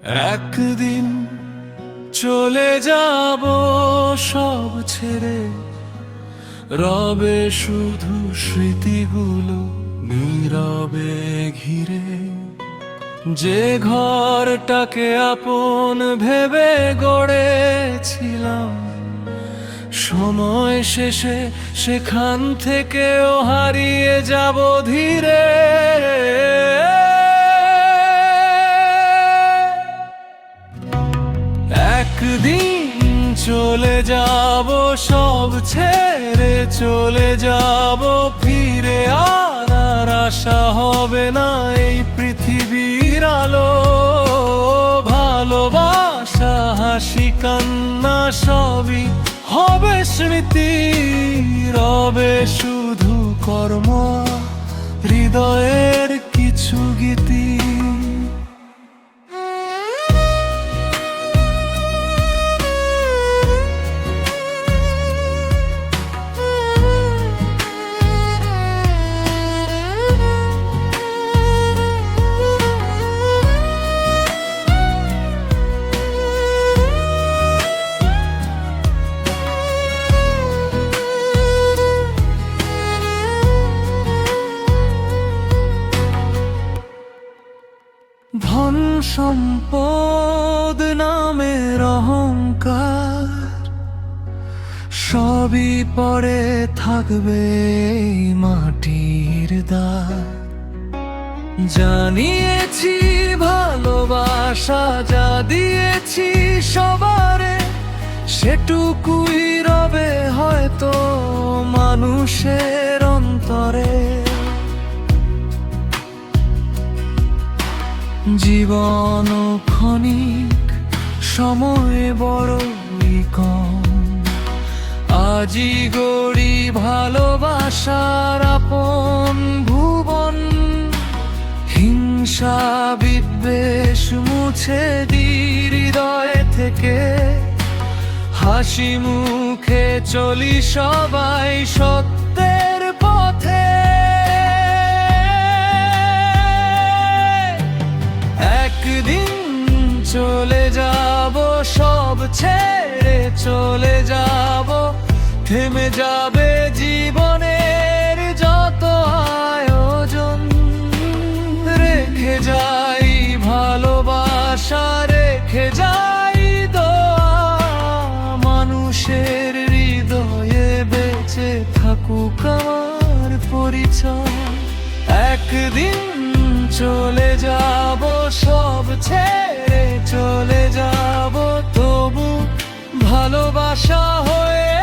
একদিন চলে যাব সব ছেড়ে, রবে শুধু স্মৃতিগুলো নীরবে ঘিরে। যে ঘরটাকে আপন ভেবে গড়েছিলাম, সময় শেষে সেখান থেকেও হারিয়ে যাব ধীরে। একদিন চলে যাব সব ছেড়ে, চলে যাব ফিরে আর আশা হবে না এই পৃথিবীর আলো। ভালোবাসা হাসি কান্না সবই হবে স্মৃতি, রবে শুধু কর্ম হৃদয়ের কিছু গীতি। ধন সম্পদ নামের অহংকার সবই পরে থাকবে এই মাটির দাগ। জানিয়েছি ভালোবাসা যা দিয়েছি সবারে, সেটুকুই রবে হয়তো মানুষের অন্তরে। জীবন ক্ষণিক, সময় বড়ই কম, আজই গড়ি ভালোবাসার আপন ভুবন। হিংসা বিদ্বেষ মুছে দি হৃদয় থেকে, হাসি মুখে চলি সবাই সত্যের পথে। একদিন চলে যাব সব ছেড়ে, চলে যাব, থেমে যাবে জীবনের যত আয়োজন। রেখে যাই ভালোবাসা, রেখে যাই দোয়া, মানুষের হৃদয়ে বেঁচে থাকুক আমার পরিচয়। একদিন চলে যাব সব ছেড়ে, চলে যাব, তবু ভালোবাসা হয়ে